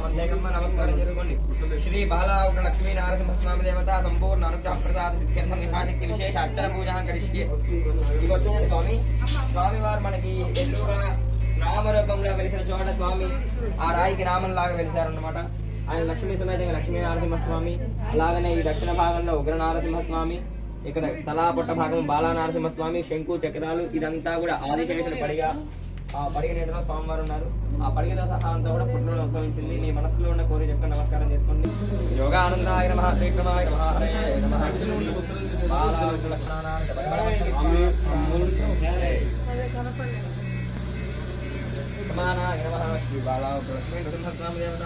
నమస్కారం చేసుకోండి. శ్రీ బాలావుట లక్ష్మీ నారసింహస్వామి దేవత సంపూర్ణ అనుగ్రహ ప్రసాద సిద్ధ్యర్థం విహానికి విశేష అర్చన పూజ కరిష్యే. ఇకొచ్చుకోండి స్వామి. స్వామివారు మనకి ఎదురుగా నామరూపంలో వెలిసిన చోట స్వామి ఆ రాయికి నామంలాగా వెలిసారన్నమాట. ఆయన లక్ష్మీ సమేతంగా లక్ష్మీ నరసింహస్వామి, అలాగనే ఈ దక్షిణ భాగంలో ఉగ్ర నారసింహస్వామి, ఇక్కడ తలా పొట్ట భాగం బాలా నరసింహస్వామి, శంకు చక్రాలు, ఇదంతా కూడా ఆదిశేషుల పడిగా. ఆ పడిగ నీటిలో స్వామివారు ఉన్నారు. ఆ పడిగతో సహా అంతా కూడా పుట్టులో ఉద్భవించింది. మీ మనసులో ఉన్న కోరి చెప్పి నమస్కారం చేసుకోండి. యోగానందాయ నమః, శ్రీకృష్ణాయ నమః, హరయే నమః. శ్రీ బాలా లక్ష్మీ నరసింహస్వామి దేవత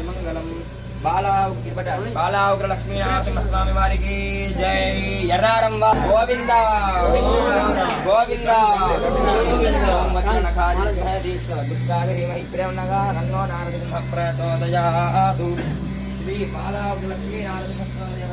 మంగళం. బాలాగ్ర లక్ష్మీ నరసింహస్వామి వారికి జై. ఎర్రారం గోవింద గోవింద ప్రేమనగా నన్నో నారసింహ ప్రచోదయాతు. శ్రీ బాలాగ్ర లక్ష్మీ నరసింహస్వామి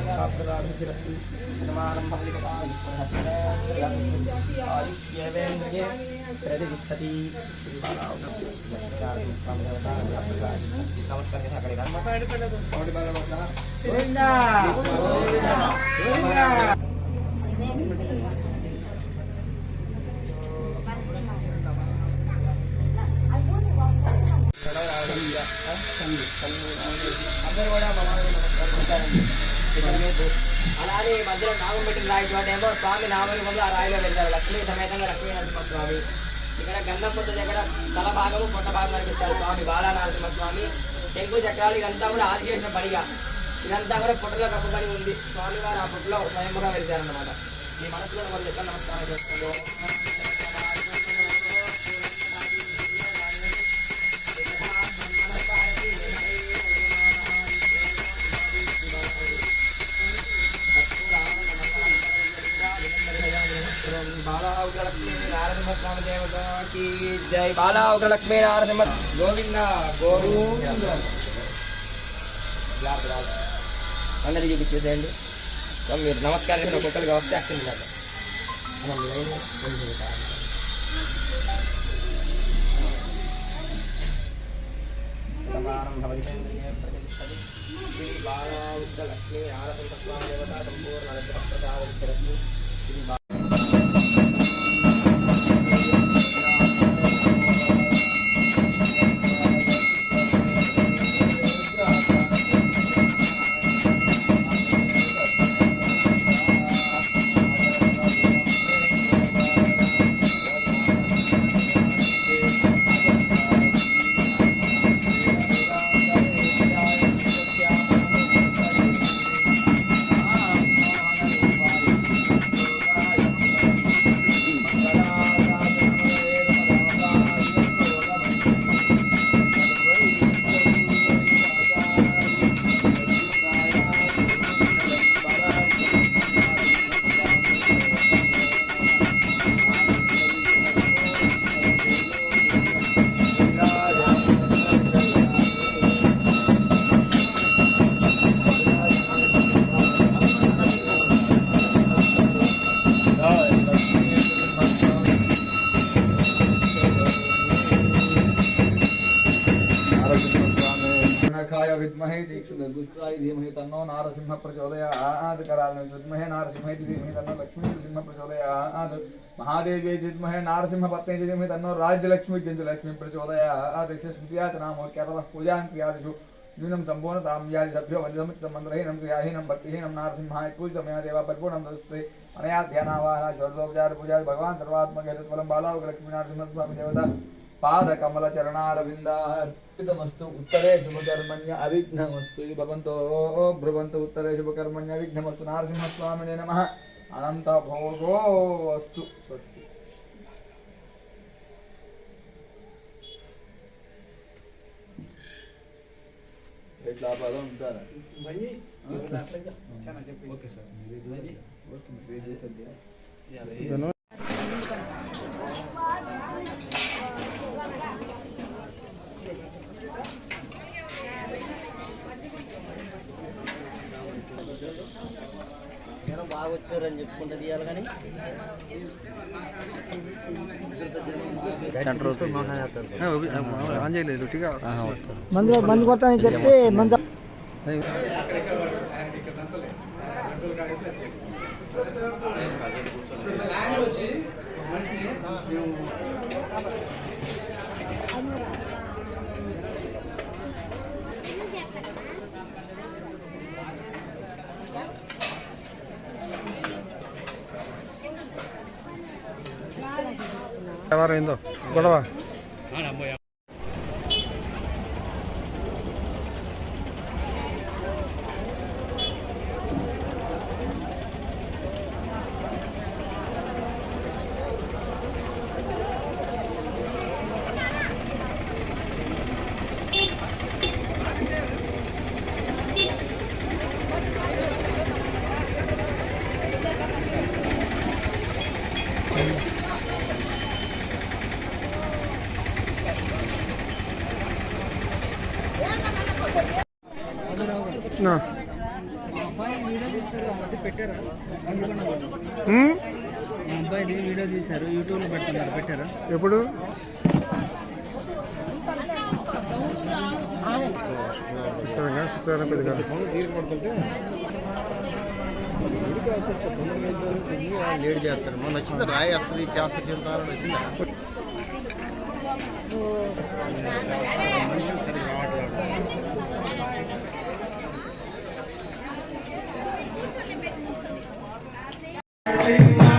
అలాగే మధ్యలో నామం పెట్టిన రాయి చోటేమో స్వామి నామరూపంలో ఆ రాయిలో వెళ్తారు. లక్ష్మీ సమేతంగా లక్ష్మీ నరసింహస్వామి. ఇక్కడ గంధం పొద్దు దగ్గర తల భాగము పొట్ట భాగం అనిపిస్తారు స్వామి బాలా నరసింహస్వామి. శంకు చక్రాలు ఇదంతా కూడా ఆదిశేషుల పడిగా. ఇదంతా కూడా పుట్టలో కప్పుకొని ఉంది. స్వామివారు ఆ పుట్టలో స్వయంగా వెళ్తారన్నమాట. మీ మనసులో వాళ్ళు ఎక్కడ నమస్కారం చేస్తారు. జై బాలాగ్ర లక్ష్మీ నరసింహ గోవింద గోవింద. అందరికీ చూపించేసేయండి. మీరు నమస్కారం చేసిన ఒక్కొక్కరికి వస్తే అక్షండి కదా. శ్రీ బాలాగ్ర లక్ష్మీ నరసింహ స్వామి దేవత సంపూర్ణ అనుగ్రహ ప్రసాద. विद्महे दीक्षुदुष्टाय धीमहि तन्नो नारसिंह प्रचोदयात्. करालने विद्महे नारसिंहाय धीमहि तन्नो लक्ष्मी नृसिंह प्रचोदयात्. महादेव्यै विद्महे नारसिंह पत्न्यै धीमहि तन्नो राज्यलक्ष्मी चन्द्रलक्ष्मी प्रचोदयात्. स्मृत्या च नाम केवलः पूजां क्रियादिषु न्यूनं सम्पूर्णतां यादि सभ्यो मन्त्रहीनं क्रियाहीनं भक्तिहीनं नारसिंहाय पूजितमया देवा परिपूर्णं तदस्ते. अनया ध्यानावाहना षोडशोपचार पूजा भगवान् सर्वात्मके तत्फलं बालाग्र लक्ष्मी नरसिंहस्वामी देवता पादकमल चरणारविन्दार्पितमस्तु. उत्तरे शुभकर्मण्य अविघ्नमस्तु. भवन्तो ब्रुवन्तु उत्तरे शुभकर्मण्य अविघ्नमस्तु. नारसिंहस्वामिने नमः. अनंत भोगो अस्तु. स्वस्ति. ఎట్లా పదం ఉంటారా బన్నీ ఓకే సార్ ఓకే బాగా వచ్చారని చెప్పుకుంటే తీయాలి కానీ ఆన్ చేయలేదు మందు కొట్టని చెప్పి మందు ఏందో గొడవ అబ్బాయిది వీడియో తీశారు యూట్యూబ్లో పెడుతున్నారు పెట్టారా ఎప్పుడు శుక్రవారం కొద్దిగా లేట్ చేస్తారు మొన్న వచ్చింది రాయి వస్తుంది చేస్తా చెప్తారని వచ్చిందా Hey,